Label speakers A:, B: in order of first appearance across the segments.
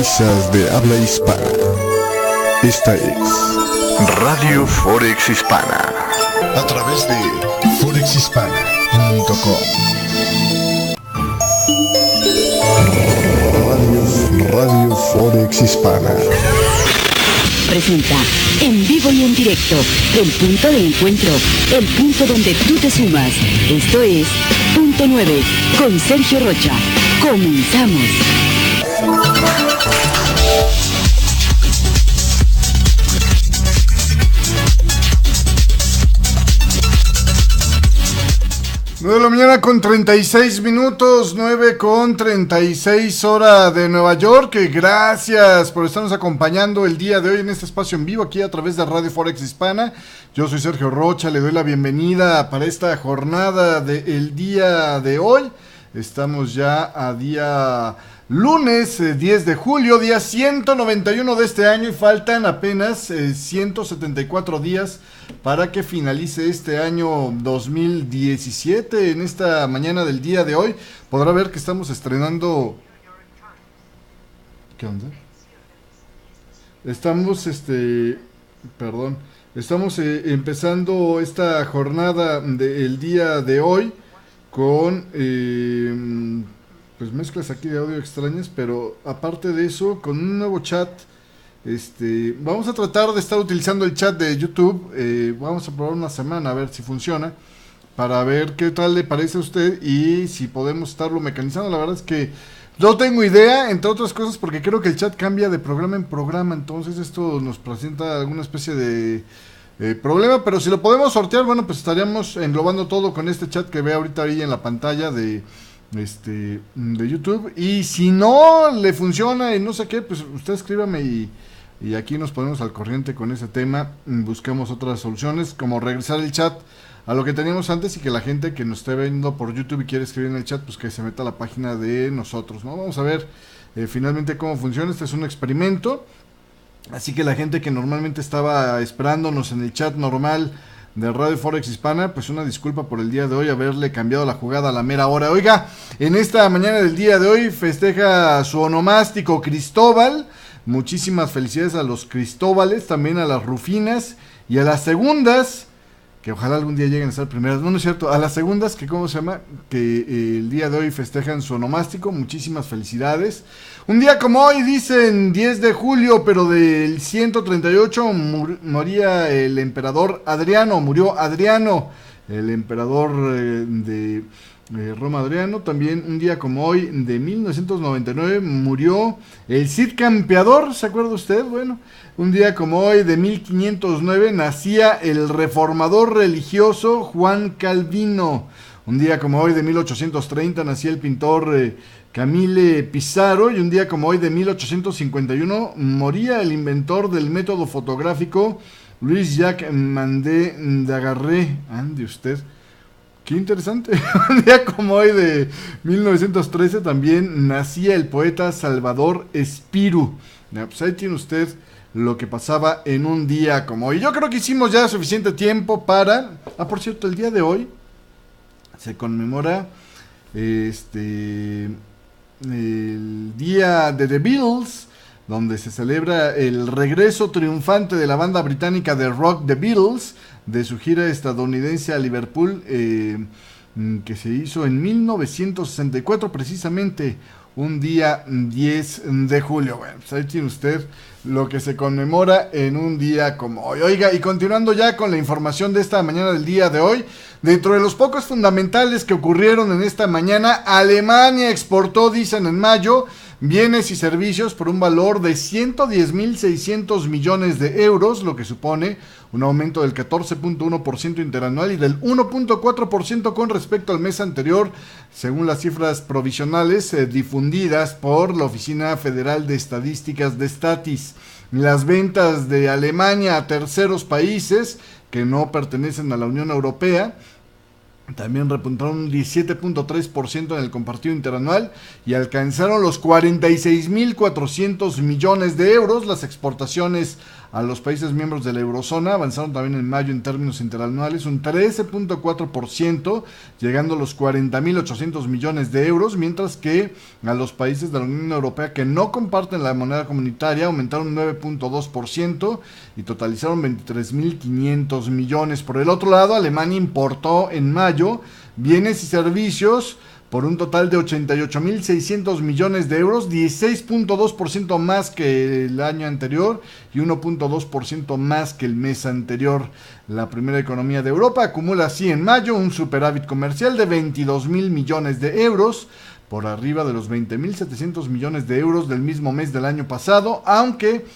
A: Noticias de habla hispana. Esta es Radio Forex Hispana a través de forexhispana.com. Radio Forex Hispana
B: presenta en vivo y en directo el punto de encuentro, el punto donde tú te sumas. Esto es Punto 9 con Sergio Rocha. Comenzamos.
C: Nueve de la mañana con 36 minutos, 9 con 36 hora de Nueva York. Gracias por estarnos acompañando el día de hoy en este espacio en vivo aquí a través de Radio Forex Hispana. Yo soy Sergio Rocha, le doy la bienvenida para esta jornada del día de hoy. Estamos ya a día lunes 10 de julio, día 191 de este año y faltan apenas 174 días para que finalice este año 2017. En esta mañana del día de hoy podrá ver que estamos estrenando... ¿Qué onda? Estamos empezando esta jornada del día de hoy con pues mezclas aquí de audio extrañas, pero aparte de eso, con un nuevo chat. Vamos a tratar de estar utilizando el chat de YouTube. Vamos a probar una semana a ver si funciona, para ver qué tal le parece a usted y si podemos estarlo mecanizando. La verdad es que no tengo idea, entre otras cosas porque creo que el chat cambia de programa en programa, entonces esto nos presenta alguna especie de problema, pero si lo podemos sortear, bueno, pues estaríamos englobando todo con este chat que ve ahorita ahí en la pantalla de YouTube. Y si no le funciona y no sé qué, pues usted escríbame y aquí nos ponemos al corriente con ese tema. Busquemos otras soluciones, como regresar el chat a lo que teníamos antes y que la gente que nos esté viendo por YouTube y quiere escribir en el chat, pues que se meta a la página de nosotros, ¿no? Vamos a ver finalmente cómo funciona. Este es un experimento, así que la gente que normalmente estaba esperándonos en el chat normal de Radio Forex Hispana, pues una disculpa por el día de hoy haberle cambiado la jugada a la mera hora. Oiga, en esta mañana del día de hoy festeja su onomástico Cristóbal. Muchísimas felicidades a los Cristóbales, también a las Rufinas y a las segundas, que ojalá algún día lleguen a ser primeras. No, no es cierto, a las segundas, que cómo se llama, que el día de hoy festejan su onomástico. Muchísimas felicidades. Un día como hoy, dicen 10 de julio, pero del 138 moría el emperador Adriano, murió Adriano, el emperador de Roma Adriano. También un día como hoy, de 1999, murió el Cid Campeador, ¿se acuerda usted? Bueno, un día como hoy, de 1509, nacía el reformador religioso Juan Calvino. Un día como hoy, de 1830, nacía el pintor Camille Pissarro. Y un día como hoy, de 1851, moría el inventor del método fotográfico Louis-Jacques Mandé Daguerre. Ande usted, qué interesante. Un día como hoy, de 1913, también nacía el poeta Salvador Espiru. Pues ahí tiene usted lo que pasaba en un día como hoy. Yo creo que hicimos ya suficiente tiempo para... por cierto, el día de hoy se conmemora el día de The Beatles, donde se celebra el regreso triunfante de la banda británica de rock The Beatles de su gira estadounidense a Liverpool, que se hizo en 1964, precisamente un día 10 de julio. Bueno, pues ahí tiene usted lo que se conmemora en un día como hoy. Oiga, y continuando ya con la información de esta mañana del día de hoy, dentro de los pocos fundamentales que ocurrieron en esta mañana, Alemania exportó, dicen, en mayo, bienes y servicios por un valor de 110.600 millones de euros, lo que supone un aumento del 14.1% interanual y del 1.4% con respecto al mes anterior, según las cifras provisionales difundidas por la Oficina Federal de Estadísticas de Statis. Las ventas de Alemania a terceros países que no pertenecen a la Unión Europea también repuntaron un 17.3% en el compartido interanual y alcanzaron los 46.400 millones de euros. Las exportaciones a los países miembros de la eurozona. Avanzaron también en mayo en términos interanuales un 13.4%, llegando a los 40.800 millones de euros, mientras que a los países de la Unión Europea que no comparten la moneda comunitaria aumentaron 9.2% y totalizaron 23.500 millones. Por el otro lado, Alemania importó en mayo bienes y servicios por un total de 88.600 millones de euros, 16.2% más que el año anterior y 1.2% más que el mes anterior. La primera economía de Europa acumula así en mayo un superávit comercial de 22.000 millones de euros, por arriba de los 20.700 millones de euros del mismo mes del año pasado, aunque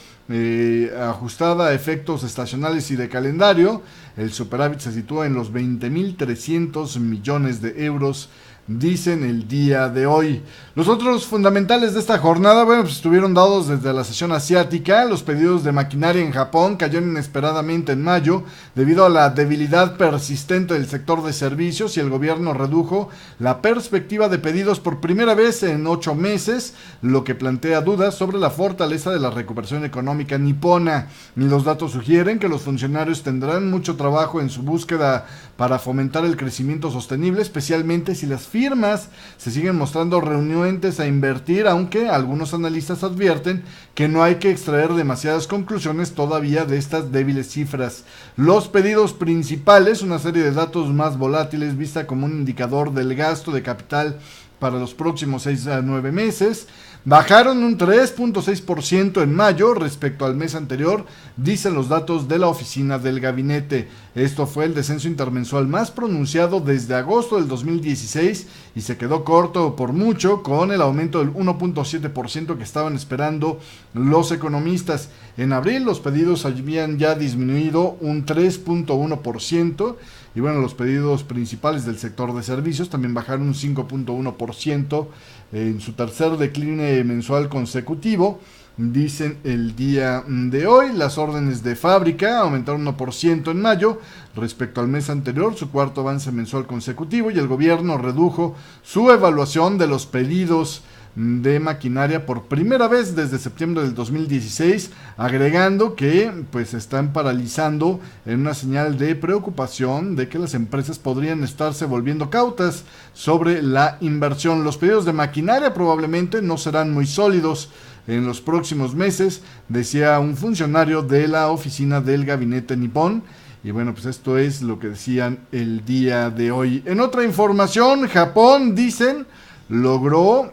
C: ajustada a efectos estacionales y de calendario, el superávit se sitúa en los 20.300 millones de euros, dicen el día de hoy. Los otros fundamentales de esta jornada, bueno, pues estuvieron dados desde la sesión asiática. Los pedidos de maquinaria en Japón cayeron inesperadamente en mayo debido a la debilidad persistente del sector de servicios, y el gobierno redujo la perspectiva de pedidos por primera vez en 8 meses, lo que plantea dudas sobre la fortaleza de la recuperación económica nipona. Y los datos sugieren que los funcionarios tendrán mucho trabajo en su búsqueda para fomentar el crecimiento sostenible, especialmente si las firmas se siguen mostrando renuentes a invertir, aunque algunos analistas advierten que no hay que extraer demasiadas conclusiones todavía de estas débiles cifras. Los pedidos principales, una serie de datos más volátiles vista como un indicador del gasto de capital para los próximos 6 a 9 meses, bajaron un 3.6% en mayo respecto al mes anterior, dicen los datos de la oficina del gabinete. Esto fue el descenso intermensual más pronunciado desde agosto del 2016 y se quedó corto por mucho con el aumento del 1.7% que estaban esperando los economistas. En abril los pedidos habían ya disminuido un 3.1%. Y bueno, los pedidos principales del sector de servicios también bajaron un 5.1% en su tercer decline mensual consecutivo, dicen el día de hoy. Las órdenes de fábrica aumentaron 1% en mayo respecto al mes anterior, su cuarto avance mensual consecutivo, y el gobierno redujo su evaluación de los pedidos de maquinaria por primera vez desde septiembre del 2016, agregando que pues están paralizando en una señal de preocupación de que las empresas podrían estarse volviendo cautas sobre la inversión. Los pedidos de maquinaria probablemente no serán muy sólidos en los próximos meses, decía un funcionario de la oficina del gabinete nipón. Y bueno, pues esto es lo que decían el día de hoy. En otra información, Japón, dicen, logró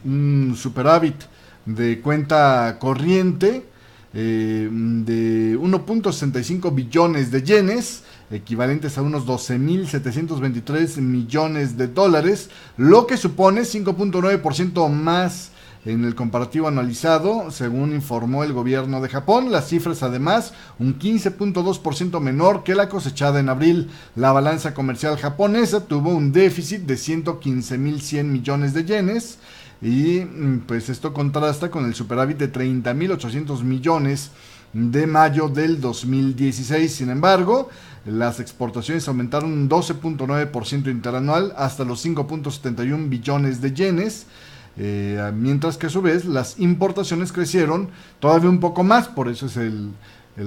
C: un superávit de cuenta corriente de 1.65 billones de yenes, equivalentes a unos 12.723 millones de dólares, lo que supone 5.9% más en el comparativo anualizado, según informó el gobierno de Japón. Las cifras, además, un 15.2% menor que la cosechada en abril. La balanza comercial japonesa tuvo un déficit de 115.100 millones de yenes, y pues esto contrasta con el superávit de 30.800 millones de mayo del 2016. Sin embargo, las exportaciones aumentaron un 12.9% interanual hasta los 5.71 billones de yenes, mientras que a su vez las importaciones crecieron todavía un poco más. Por eso es el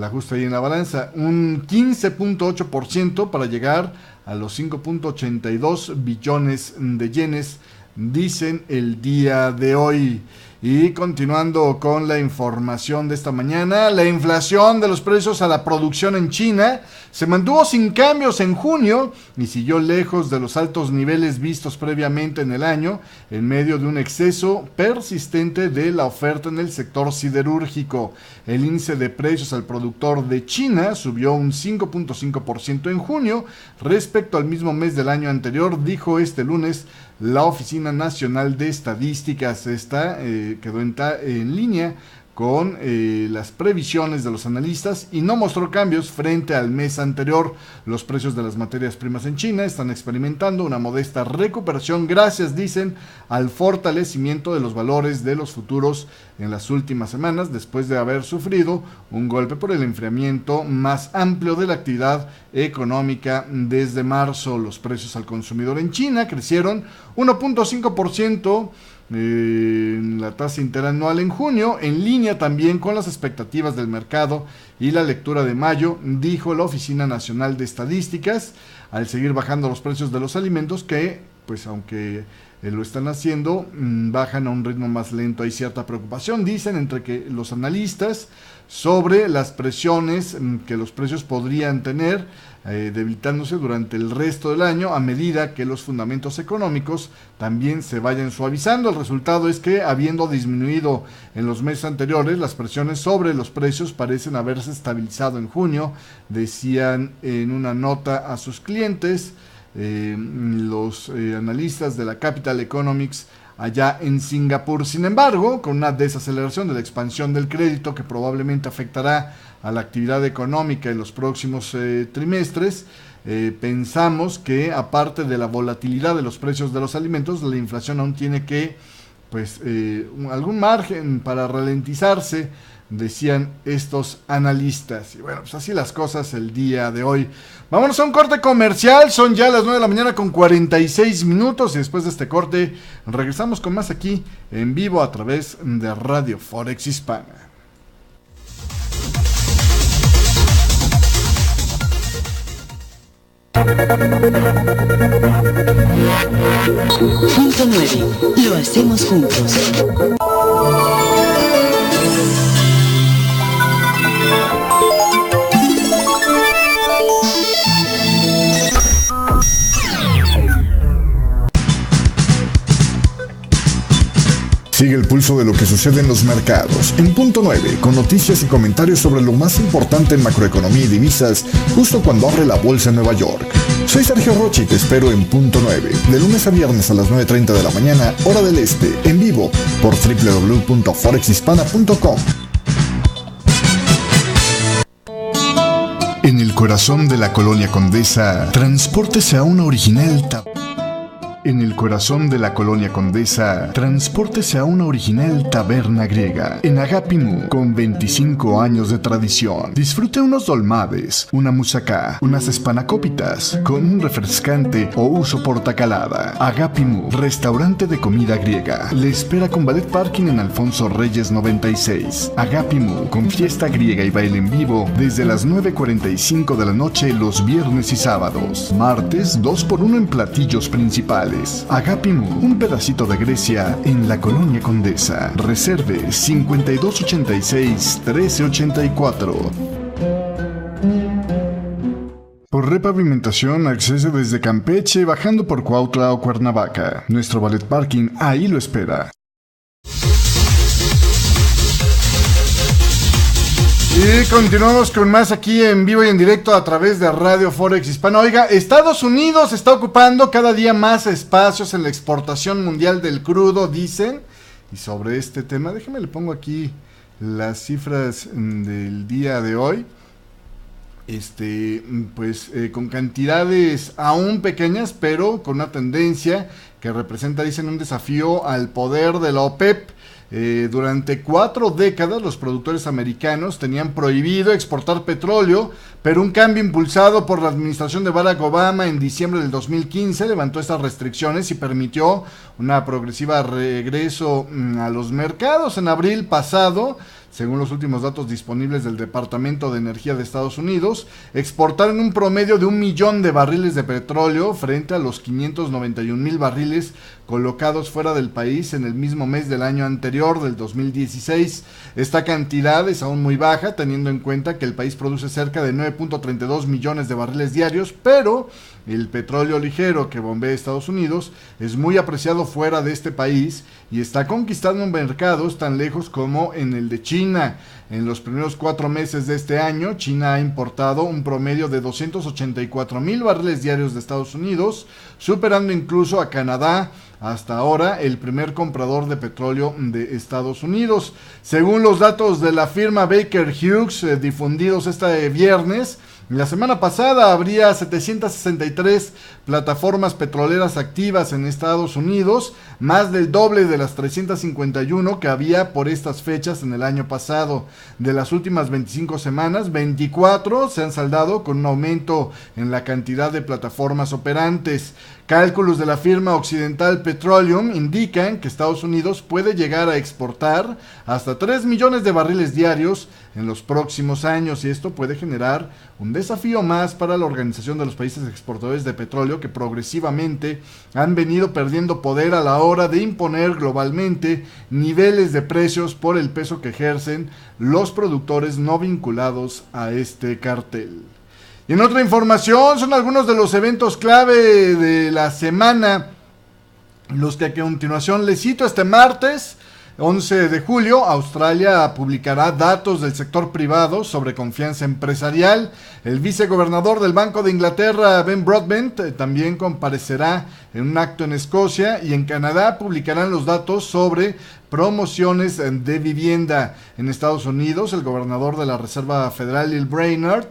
C: ajuste ahí en la balanza, un 15.8% para llegar a los 5.82 billones de yenes, dicen el día de hoy. Y continuando con la información de esta mañana, la inflación de los precios a la producción en China se mantuvo sin cambios en junio y siguió lejos de los altos niveles vistos previamente en el año, en medio de un exceso persistente de la oferta en el sector siderúrgico. El índice de precios al productor de China subió un 5.5% en junio respecto al mismo mes del año anterior, dijo este lunes la Oficina Nacional de Estadísticas. Esta quedó en línea con las previsiones de los analistas y no mostró cambios frente al mes anterior. Los precios de las materias primas en China están experimentando una modesta recuperación gracias, dicen, al fortalecimiento de los valores de los futuros en las últimas semanas, después de haber sufrido un golpe por el enfriamiento más amplio de la actividad económica desde marzo. Los precios al consumidor en China crecieron 1.5% la tasa interanual en junio, en línea también con las expectativas del mercado y la lectura de mayo, dijo la Oficina Nacional de Estadísticas, al seguir bajando los precios de los alimentos que, pues aunque lo están haciendo, bajan a un ritmo más lento. Hay cierta preocupación, dicen, entre que los analistas sobre las presiones que los precios podrían tener, debilitándose durante el resto del año a medida que los fundamentos económicos también se vayan suavizando. El resultado es que, habiendo disminuido en los meses anteriores, las presiones sobre los precios parecen haberse estabilizado en junio, decían en una nota a sus clientes los analistas de la Capital Economics allá en Singapur. Sin embargo, con una desaceleración de la expansión del crédito que probablemente afectará a la actividad económica en los próximos trimestres, pensamos que, aparte de la volatilidad de los precios de los alimentos, la inflación aún tiene que, algún margen para ralentizarse, decían estos analistas. Y bueno, pues así las cosas el día de hoy. Vámonos a un corte comercial, son ya las 9 de la mañana con 46 minutos y después de este corte regresamos con más aquí en vivo a través de Radio Forex Hispana.
B: Punto 9. Lo hacemos juntos.
A: Sigue el pulso de lo que sucede en los mercados, en Punto 9, con noticias y comentarios sobre lo más importante en macroeconomía y divisas, justo cuando abre la bolsa en Nueva York. Soy Sergio Rocha y te espero en Punto 9, de lunes a viernes a las 9:30 de la mañana, hora del este, en vivo, por www.forexhispana.com. En el corazón de la colonia Condesa, transpórtese a una original En el corazón de la colonia Condesa, transpórtese a una original taberna griega, en Agapimu, con 25 años de tradición. Disfrute unos dolmades, una musacá, unas espanakópitas, con un refrescante o uso portacalada. Agapimu, restaurante de comida griega, le espera con ballet parking en Alfonso Reyes 96. Agapimu, con fiesta griega y baile en vivo, desde las 9:45 de la noche los viernes y sábados. Martes, 2x1 en platillos principales. Agapimu, un pedacito de Grecia en la colonia Condesa. Reserve 5286-1384. Por repavimentación, accese desde Campeche, bajando por Cuautla o Cuernavaca. Nuestro ballet parking ahí lo espera.
C: Y continuamos con más aquí en vivo y en directo a través de Radio Forex Hispana. Oiga, Estados Unidos está ocupando cada día más espacios en la exportación mundial del crudo, dicen. Y sobre este tema, déjeme le pongo aquí las cifras del día de hoy. Con cantidades aún pequeñas, pero con una tendencia que representa, dicen, un desafío al poder de la OPEP. Durante 4 décadas los productores americanos tenían prohibido exportar petróleo, pero un cambio impulsado por la administración de Barack Obama en diciembre del 2015 levantó estas restricciones y permitió una progresiva regreso a los mercados. En abril pasado, según los últimos datos disponibles del Departamento de Energía de Estados Unidos, exportaron un promedio de 1 millón de barriles de petróleo frente a los 591,000 barriles colocados fuera del país en el mismo mes del año anterior, del 2016. Esta cantidad es aún muy baja, teniendo en cuenta que el país produce cerca de 9.32 millones de barriles diarios, pero el petróleo ligero que bombea Estados Unidos es muy apreciado fuera de este país y está conquistando mercados tan lejos como en el de China. En los primeros 4 meses de este año, China ha importado un promedio de 284,000 barriles diarios de Estados Unidos, superando incluso a Canadá, hasta ahora el primer comprador de petróleo de Estados Unidos. Según los datos de la firma Baker Hughes, difundidos este viernes, la semana pasada habría 763 plataformas petroleras activas en Estados Unidos, más del doble de las 351 que había por estas fechas en el año pasado. De las últimas 25 semanas, 24 se han saldado con un aumento en la cantidad de plataformas operantes. Cálculos de la firma Occidental Petroleum indican que Estados Unidos puede llegar a exportar hasta 3 millones de barriles diarios en los próximos años, y esto puede generar un desafío más para la Organización de los Países Exportadores de Petróleo, que progresivamente han venido perdiendo poder a la hora de imponer globalmente niveles de precios por el peso que ejercen los productores no vinculados a este cartel. Y en otra información, son algunos de los eventos clave de la semana, los que a continuación les cito. Este martes 11 de julio, Australia publicará datos del sector privado sobre confianza empresarial. El vicegobernador del Banco de Inglaterra, Ben Broadbent, también comparecerá en un acto en Escocia, y en Canadá publicarán los datos sobre promociones de vivienda. En Estados Unidos, el gobernador de la Reserva Federal, Lael Brainard,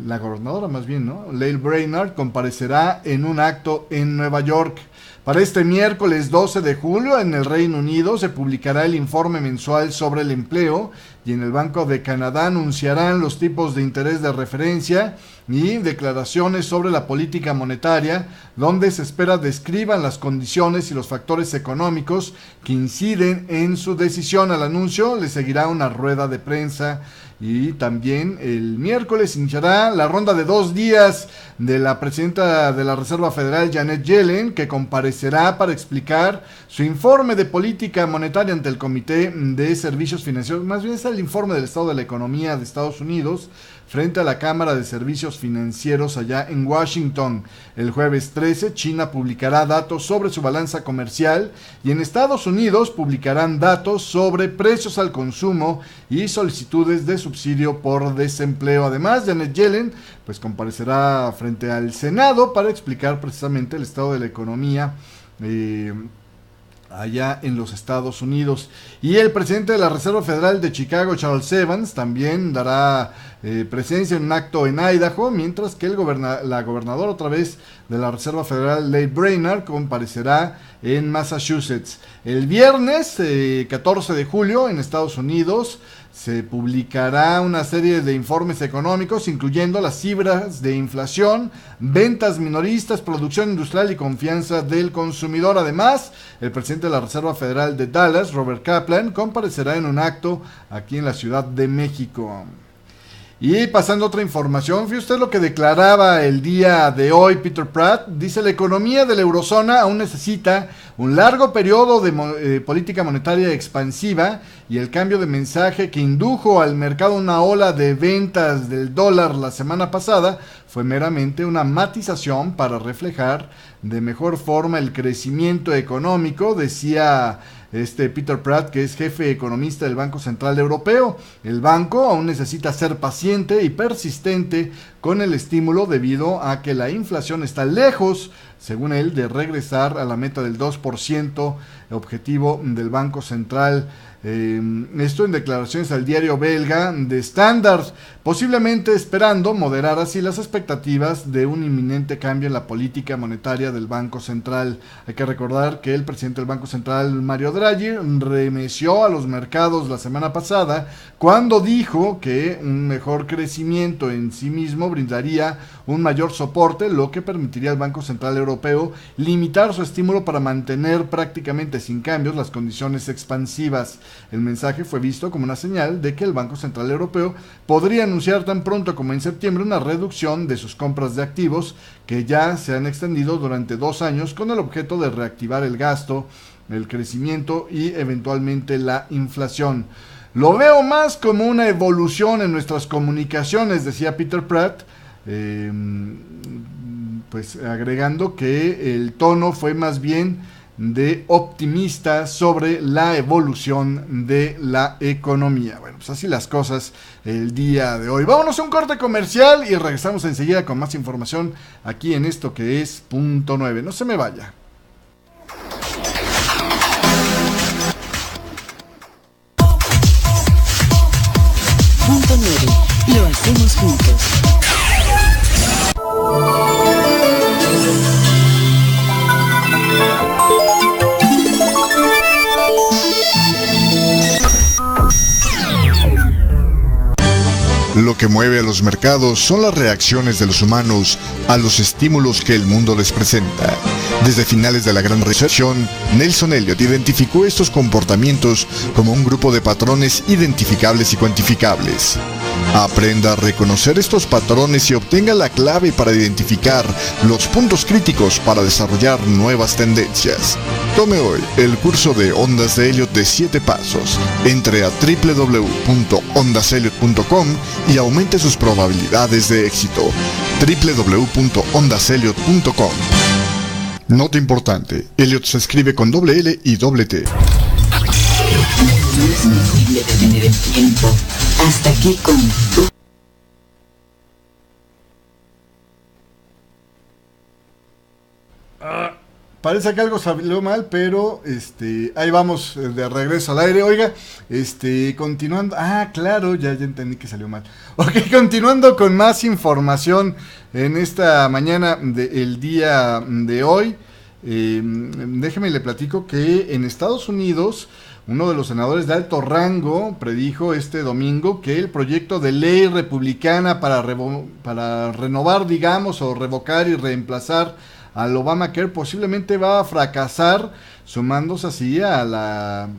C: la gobernadora más bien, ¿no? Lael Brainard comparecerá en un acto en Nueva York. Para este miércoles 12 de julio, en el Reino Unido, se publicará el informe mensual sobre el empleo, y en el Banco de Canadá anunciarán los tipos de interés de referencia y declaraciones sobre la política monetaria, donde se espera describan las condiciones y los factores económicos que inciden en su decisión. Al anuncio le seguirá una rueda de prensa. Y también el miércoles iniciará la ronda de 2 días de la presidenta de la Reserva Federal, Janet Yellen, que comparecerá para explicar su informe de política monetaria ante el Comité de Servicios Financieros. Más bien es el informe del estado de la economía de Estados Unidos frente a la Cámara de Servicios Financieros allá en Washington. El jueves 13, China publicará datos sobre su balanza comercial, y en Estados Unidos publicarán datos sobre precios al consumo y solicitudes de subsidio por desempleo. Además, Janet Yellen pues comparecerá frente al Senado para explicar precisamente el estado de la economía allá en los Estados Unidos. Y el presidente de la Reserva Federal de Chicago, Charles Evans, también dará presencia en un acto en Idaho, mientras que la gobernadora otra vez de la Reserva Federal, Lael Brainard, comparecerá en Massachusetts. El viernes 14 de julio en Estados Unidos se publicará una serie de informes económicos, incluyendo las cifras de inflación, ventas minoristas, producción industrial y confianza del consumidor. Además, el presidente de la Reserva Federal de Dallas, Robert Kaplan, comparecerá en un acto aquí en la Ciudad de México. Y pasando a otra información, fíjese usted lo que declaraba el día de hoy Peter Pratt. Dice: la economía de la eurozona aún necesita un largo periodo de política monetaria expansiva, y el cambio de mensaje que indujo al mercado una ola de ventas del dólar la semana pasada fue meramente una matización para reflejar de mejor forma el crecimiento económico, decía Peter Pratt, que es jefe economista del Banco Central Europeo. El banco aún necesita ser paciente y persistente con el estímulo, debido a que la inflación está lejos, según él, de regresar a la meta del 2% objetivo del Banco Central. Esto en declaraciones al diario belga de Standard, posiblemente esperando moderar así las expectativas de un inminente cambio en la política monetaria del Banco Central. Hay que recordar que el presidente del Banco Central, Mario Draghi, remeció a los mercados la semana pasada cuando dijo que un mejor crecimiento en sí mismo brindaría un mayor soporte, lo que permitiría al Banco Central Europeo limitar su estímulo para mantener prácticamente sin cambios las condiciones expansivas. El mensaje fue visto como una señal de que el Banco Central Europeo podría anunciar tan pronto como en septiembre una reducción de sus compras de activos, que ya se han extendido durante 2 años, con el objeto de reactivar el gasto, el crecimiento y eventualmente la inflación. Lo veo más como una evolución en nuestras comunicaciones, decía Peter Pratt, pues agregando que el tono fue más bien de optimista sobre la evolución de la economía. Bueno, pues así las cosas el día de hoy. Vámonos a un corte comercial y regresamos enseguida con más información aquí en esto que es Punto 9. No se me vaya.
B: Punto 9. Lo hacemos juntos.
A: Lo que mueve a los mercados son las reacciones de los humanos a los estímulos que el mundo les presenta. Desde finales de la Gran Recesión, Nelson Elliott identificó estos comportamientos como un grupo de patrones identificables y cuantificables. Aprenda a reconocer estos patrones y obtenga la clave para identificar los puntos críticos para desarrollar nuevas tendencias. Tome hoy el curso de Ondas de Elliott de 7 pasos. Entre a www.ondaselliott.com y aumente sus probabilidades de éxito. www.ondaselliott.com. Nota importante: Elliott se escribe con doble L y doble T.
B: No es posible detener el tiempo. Hasta aquí con...
C: Parece que algo salió mal, pero ahí vamos de regreso al aire. Oiga, continuando. Claro, ya entendí que salió mal. Ok, continuando con más información en esta mañana del día de hoy. Déjeme le platico que en Estados Unidos uno de los senadores de alto rango predijo este domingo que el proyecto de ley republicana para renovar, digamos, o revocar y reemplazar al Obamacare posiblemente va a fracasar, sumándose así a la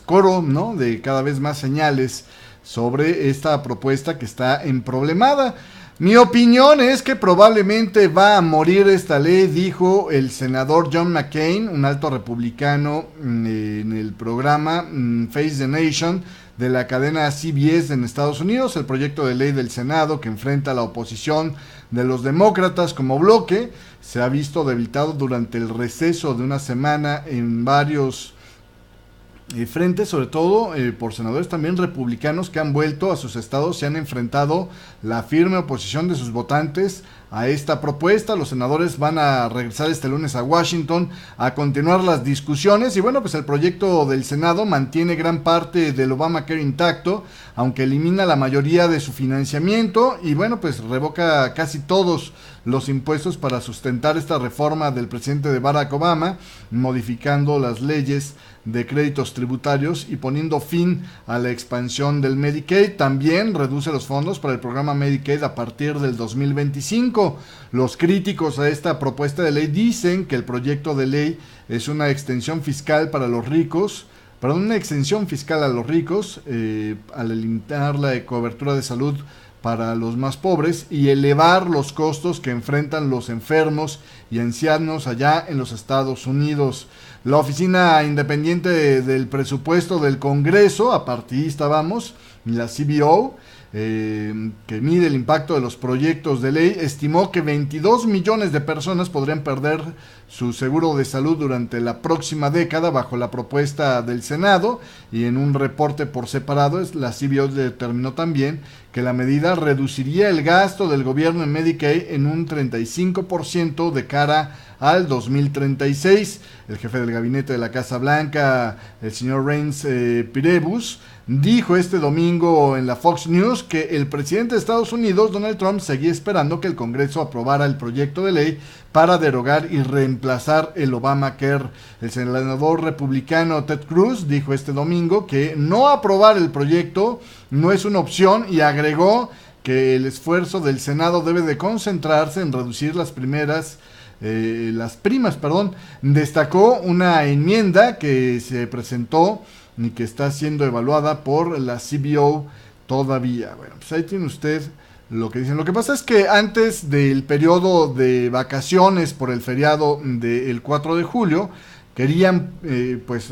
C: coro, ¿no?, de cada vez más señales sobre esta propuesta que está emproblemada. Mi opinión es que probablemente va a morir esta ley, dijo el senador John McCain, un alto republicano, en el programa Face the Nation de la cadena CBS en Estados Unidos. El proyecto de ley del Senado, que enfrenta a la oposición de los demócratas como bloque, se ha visto debilitado durante el receso de una semana en varios frentes, sobre todo por senadores también republicanos que han vuelto a sus estados y han enfrentado la firme oposición de sus votantes a esta propuesta. Los senadores van a regresar este lunes a Washington a continuar las discusiones y bueno, pues el proyecto del Senado mantiene gran parte del Obamacare intacto, aunque elimina la mayoría de su financiamiento y bueno, pues revoca casi todos los impuestos para sustentar esta reforma del presidente de Barack Obama, modificando las leyes de créditos tributarios y poniendo fin a la expansión del Medicaid. También reduce los fondos para el programa Medicaid a partir del 2025. Los críticos a esta propuesta de ley dicen que el proyecto de ley es una extensión fiscal para los ricos, una exención fiscal a los ricos al limitar la cobertura de salud para los más pobres y elevar los costos que enfrentan los enfermos y ancianos allá en los Estados Unidos. La Oficina Independiente del Presupuesto del Congreso, apartidista vamos, la CBO, que mide el impacto de los proyectos de ley, estimó que 22 millones de personas podrían perder su seguro de salud durante la próxima década bajo la propuesta del Senado, y en un reporte por separado la CBO determinó también que la medida reduciría el gasto del gobierno en Medicaid en un 35% de cara al 2036. El jefe del gabinete de la Casa Blanca, el señor Reince Priebus, dijo este domingo en la Fox News que el presidente de Estados Unidos, Donald Trump, seguía esperando que el Congreso aprobara el proyecto de ley para derogar y reemplazar el Obamacare. El senador republicano Ted Cruz dijo este domingo que no aprobar el proyecto no es una opción y agregó que el esfuerzo del Senado debe de concentrarse en reducir las primas. Destacó una enmienda que se presentó y que está siendo evaluada por la CBO todavía. Bueno, pues ahí tiene usted lo que dicen. Lo que pasa es que antes del periodo de vacaciones por el feriado del 4 de julio, querían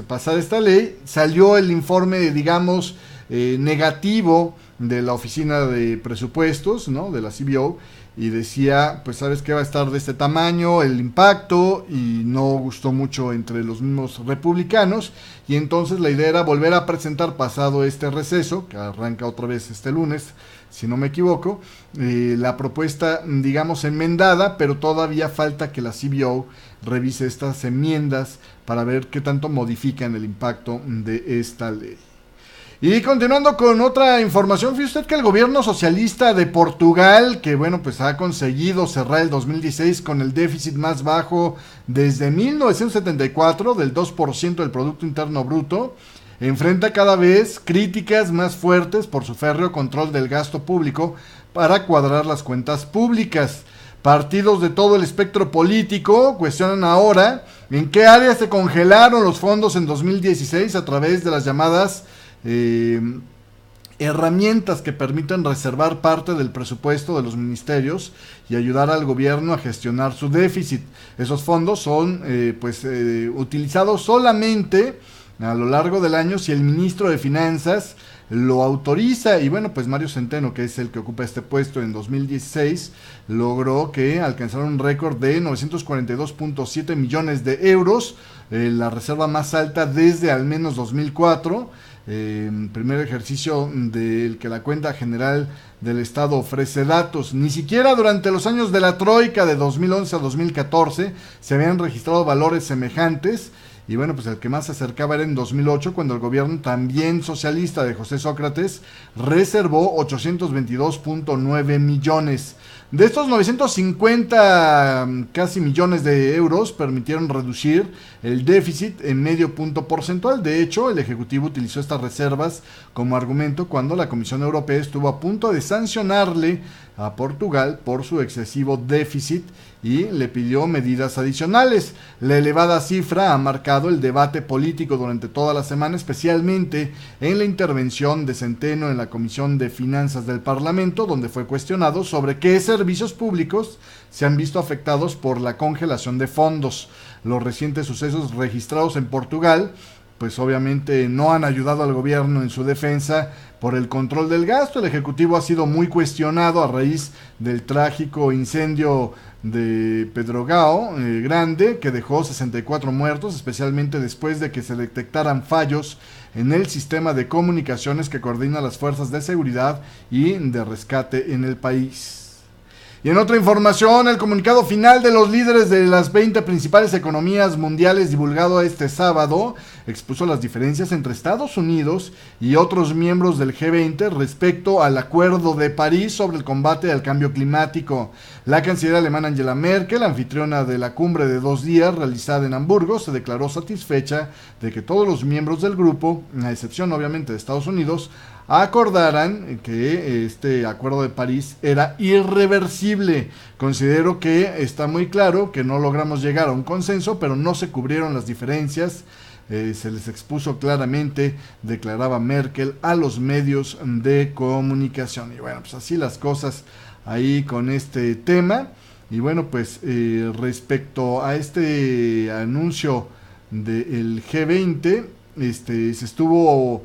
C: pasar esta ley. Salió el informe, digamos, negativo de la Oficina de Presupuestos, ¿no?, de la CBO, y decía, pues sabes que va a estar de este tamaño el impacto, y no gustó mucho entre los mismos republicanos, y entonces la idea era volver a presentar pasado este receso, que arranca otra vez este lunes, si no me equivoco, la propuesta, digamos, enmendada, pero todavía falta que la CBO revise estas enmiendas para ver qué tanto modifican el impacto de esta ley. Y continuando con otra información, fíjate usted que el gobierno socialista de Portugal, que bueno, pues ha conseguido cerrar el 2016 con el déficit más bajo desde 1974, del 2% del Producto Interno Bruto, enfrenta cada vez críticas más fuertes por su férreo control del gasto público para cuadrar las cuentas públicas. Partidos de todo el espectro político cuestionan ahora en qué áreas se congelaron los fondos en 2016 a través de las llamadas herramientas que permiten reservar parte del presupuesto de los ministerios y ayudar al gobierno a gestionar su déficit. Esos fondos son utilizados solamente a lo largo del año si el ministro de Finanzas lo autoriza. Y bueno, pues Mario Centeno, que es el que ocupa este puesto en 2016, logró que alcanzara un récord de 942.7 millones de euros, la reserva más alta desde al menos 2004. Primer ejercicio del que la cuenta general del Estado ofrece datos. Ni siquiera durante los años de la Troika de 2011 a 2014 se habían registrado valores semejantes. Y bueno, pues el que más se acercaba era en 2008, cuando el gobierno también socialista de José Sócrates reservó 822.9 millones. De estos 950 casi millones de euros permitieron reducir el déficit en medio punto porcentual. De hecho, el Ejecutivo utilizó estas reservas como argumento cuando la Comisión Europea estuvo a punto de sancionarle a Portugal por su excesivo déficit y le pidió medidas adicionales. La elevada cifra ha marcado el debate político durante toda la semana, especialmente en la intervención de Centeno en la Comisión de Finanzas del Parlamento, donde fue cuestionado sobre qué servicios públicos se han visto afectados por la congelación de fondos. Los recientes sucesos registrados en Portugal pues obviamente no han ayudado al gobierno en su defensa por el control del gasto. El Ejecutivo ha sido muy cuestionado a raíz del trágico incendio de Pedrogao Grande, que dejó 64 muertos, especialmente después de que se detectaran fallos en el sistema de comunicaciones que coordina las fuerzas de seguridad y de rescate en el país. Y en otra información, el comunicado final de los líderes de las 20 principales economías mundiales divulgado este sábado expuso las diferencias entre Estados Unidos y otros miembros del G20 respecto al Acuerdo de París sobre el combate al cambio climático. La canciller alemana Angela Merkel, anfitriona de la cumbre de 2 días realizada en Hamburgo, se declaró satisfecha de que todos los miembros del grupo, a excepción obviamente de Estados Unidos, acordaran que este Acuerdo de París era irreversible. Considero que está muy claro que no logramos llegar a un consenso, pero no se cubrieron las diferencias. Se les expuso claramente, declaraba Merkel a los medios de comunicación. Y bueno, pues así las cosas ahí con este tema. Y bueno, pues respecto a este anuncio del G20, se estuvo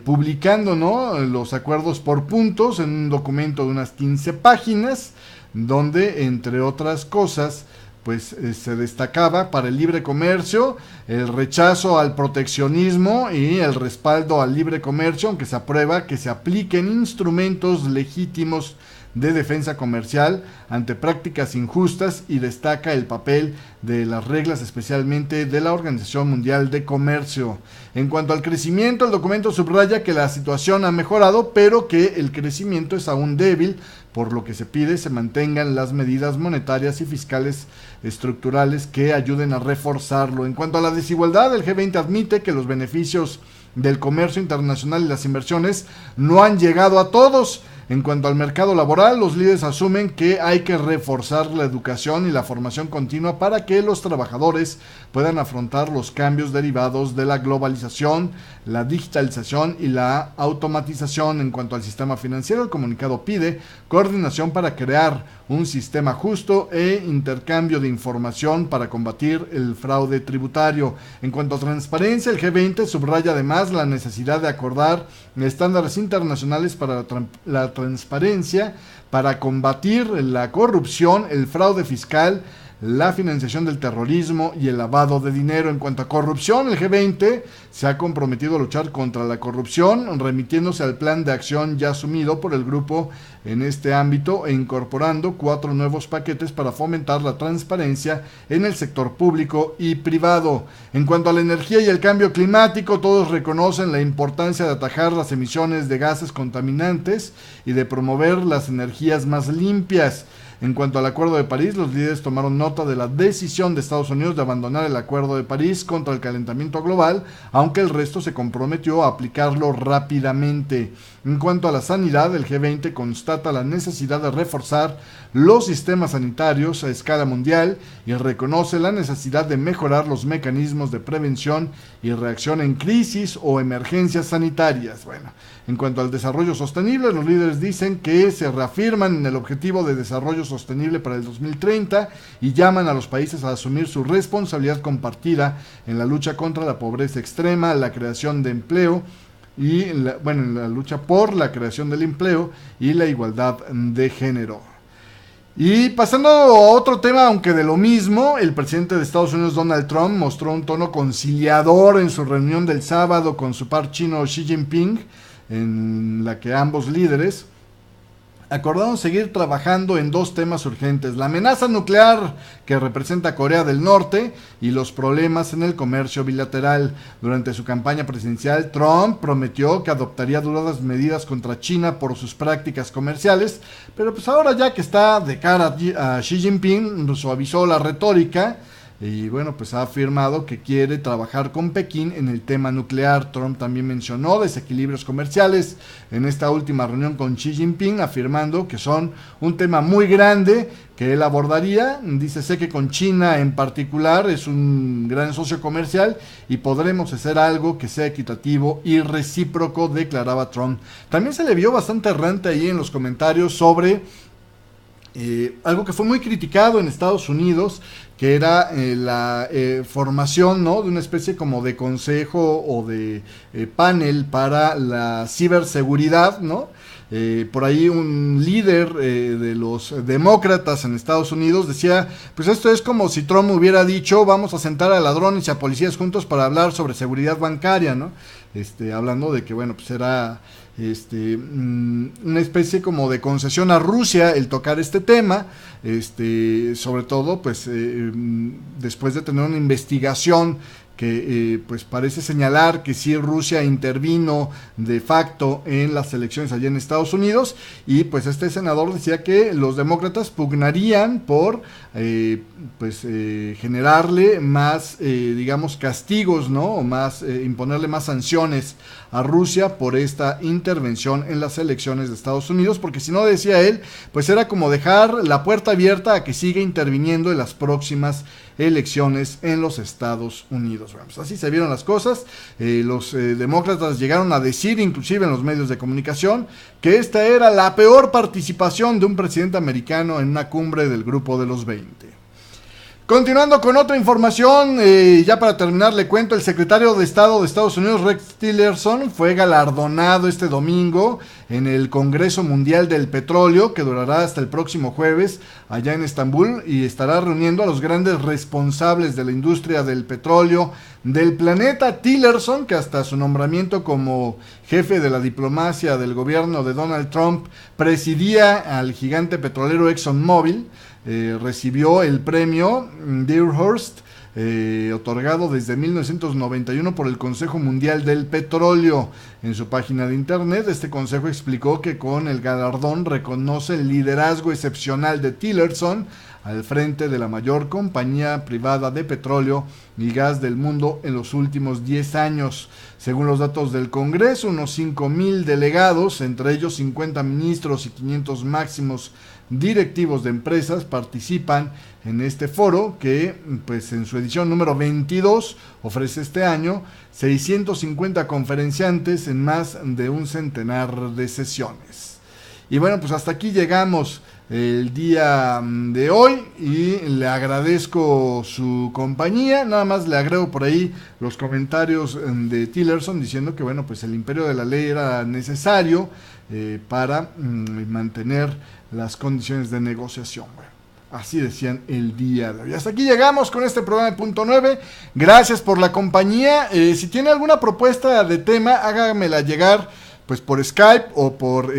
C: publicando, ¿no?, los acuerdos por puntos en un documento de unas 15 páginas, donde entre otras cosas pues se destacaba para el libre comercio el rechazo al proteccionismo y el respaldo al libre comercio, aunque se aprueba que se apliquen instrumentos legítimos de defensa comercial ante prácticas injustas, y destaca el papel de las reglas, especialmente de la Organización Mundial de Comercio. En cuanto al crecimiento, el documento subraya que la situación ha mejorado, pero que el crecimiento es aún débil, por lo que se pide se mantengan las medidas monetarias y fiscales estructurales que ayuden a reforzarlo. En cuanto a la desigualdad, el G20 admite que los beneficios del comercio internacional y las inversiones no han llegado a todos. En cuanto al mercado laboral, los líderes asumen que hay que reforzar la educación y la formación continua para que los trabajadores puedan afrontar los cambios derivados de la globalización, la digitalización y la automatización. En cuanto al sistema financiero, el comunicado pide coordinación para crear un sistema justo e intercambio de información para combatir el fraude tributario. En cuanto a transparencia, el G20 subraya además la necesidad de acordar estándares internacionales para la transparencia, para combatir la corrupción, el fraude fiscal, la financiación del terrorismo y el lavado de dinero. En cuanto a corrupción, el G20 se ha comprometido a luchar contra la corrupción, remitiéndose al plan de acción ya asumido por el grupo en este ámbito e incorporando 4 nuevos paquetes para fomentar la transparencia en el sector público y privado. En cuanto a la energía y el cambio climático, todos reconocen la importancia de atajar las emisiones de gases contaminantes y de promover las energías más limpias. En cuanto al Acuerdo de París, los líderes tomaron nota de la decisión de Estados Unidos de abandonar el Acuerdo de París contra el calentamiento global, aunque el resto se comprometió a aplicarlo rápidamente. En cuanto a la sanidad, el G20 constata la necesidad de reforzar los sistemas sanitarios a escala mundial y reconoce la necesidad de mejorar los mecanismos de prevención y reacción en crisis o emergencias sanitarias. Bueno, en cuanto al desarrollo sostenible, los líderes dicen que se reafirman en el objetivo de desarrollo sostenible para el 2030 y llaman a los países a asumir su responsabilidad compartida en la lucha contra la pobreza extrema, la creación de empleo y en la lucha por la creación del empleo y la igualdad de género. Y pasando a otro tema, aunque de lo mismo, el presidente de Estados Unidos, Donald Trump, mostró un tono conciliador en su reunión del sábado con su par chino Xi Jinping, en la que ambos líderes acordaron seguir trabajando en dos temas urgentes: la amenaza nuclear que representa Corea del Norte y los problemas en el comercio bilateral. Durante su campaña presidencial, Trump prometió que adoptaría duras medidas contra China por sus prácticas comerciales, pero pues ahora, ya que está de cara a Xi Jinping, suavizó la retórica y bueno, pues ha afirmado que quiere trabajar con Pekín en el tema nuclear. Trump también mencionó desequilibrios comerciales en esta última reunión con Xi Jinping, afirmando que son un tema muy grande que él abordaría. Dice: sé que con China en particular es un gran socio comercial y podremos hacer algo que sea equitativo y recíproco, declaraba Trump. También se le vio bastante errante ahí en los comentarios sobre algo que fue muy criticado en Estados Unidos, que era la formación, ¿no?, de una especie como de consejo o de panel para la ciberseguridad, ¿no? Por ahí un líder de los demócratas en Estados Unidos decía: pues esto es como si Trump hubiera dicho, vamos a sentar a ladrones y a policías juntos para hablar sobre seguridad bancaria, ¿no? Hablando de que, bueno, pues era una especie como de concesión a Rusia el tocar este tema, sobre todo pues después de tener una investigación que pues parece señalar que sí, Rusia intervino de facto en las elecciones allá en Estados Unidos, y pues este senador decía que los demócratas pugnarían por generarle más digamos castigos, ¿no?, o más imponerle más sanciones a Rusia por esta intervención en las elecciones de Estados Unidos, porque si no, decía él, pues era como dejar la puerta abierta a que siga interviniendo en las próximas elecciones en los Estados Unidos. Bueno, pues así se vieron las cosas. Los demócratas llegaron a decir, inclusive en los medios de comunicación, que esta era la peor participación de un presidente americano en una cumbre del Grupo de los 20. Continuando con otra información, ya para terminar le cuento: el secretario de Estado de Estados Unidos, Rex Tillerson, fue galardonado este domingo en el Congreso Mundial del Petróleo, que durará hasta el próximo jueves allá en Estambul, y estará reuniendo a los grandes responsables de la industria del petróleo del planeta. Tillerson, que hasta su nombramiento como jefe de la diplomacia del gobierno de Donald Trump presidía al gigante petrolero ExxonMobil, recibió el premio Dearhurst, otorgado desde 1991 por el Consejo Mundial del Petróleo. En su página de internet, este consejo explicó que con el galardón reconoce el liderazgo excepcional de Tillerson al frente de la mayor compañía privada de petróleo y gas del mundo en los últimos 10 años. Según los datos del Congreso, unos 5,000 delegados, entre ellos 50 ministros y 500 máximos directivos de empresas, participan en este foro que, pues en su edición número 22, ofrece este año 650 conferenciantes en más de un centenar de sesiones. Y bueno, pues hasta aquí llegamos el día de hoy y le agradezco su compañía. Nada más le agrego por ahí los comentarios de Tillerson diciendo que, bueno, pues el imperio de la ley era necesario para mantener las condiciones de negociación. Bueno, así decían el día de hoy. Hasta aquí llegamos con este programa de Punto 9. Gracias por la compañía. Si tiene alguna propuesta de tema, hágamela llegar pues por Skype o por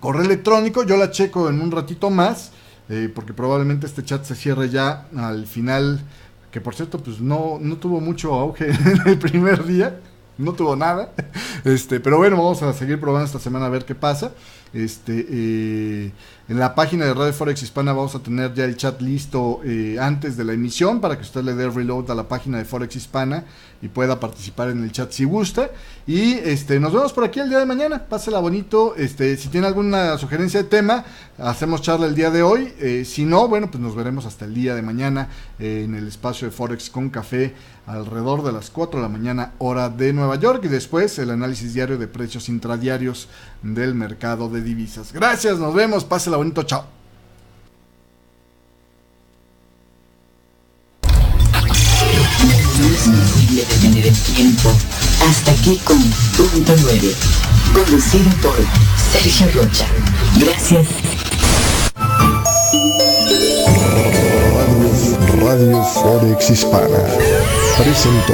C: correo electrónico. Yo la checo en un ratito más, porque probablemente este chat se cierre ya al final, que por cierto pues no tuvo mucho auge en el primer día, no tuvo nada, pero bueno, vamos a seguir probando esta semana a ver qué pasa. En la página de Radio Forex Hispana vamos a tener ya el chat listo antes de la emisión para que usted le dé reload a la página de Forex Hispana y pueda participar en el chat si gusta. Y nos vemos por aquí el día de mañana. Pásela bonito. Si tiene alguna sugerencia de tema, hacemos charla el día de hoy. Si no, bueno, pues nos veremos hasta el día de mañana en el espacio de Forex con Café alrededor de las 4 de la mañana hora de Nueva York, y después el análisis diario de precios intradiarios del mercado de divisas. Gracias, nos vemos, pásela bonito, chao.
B: No es posible detener el tiempo. Hasta aquí con Punto 9, conducido por Sergio Rocha. Gracias.
A: Radio Forex Hispana presentó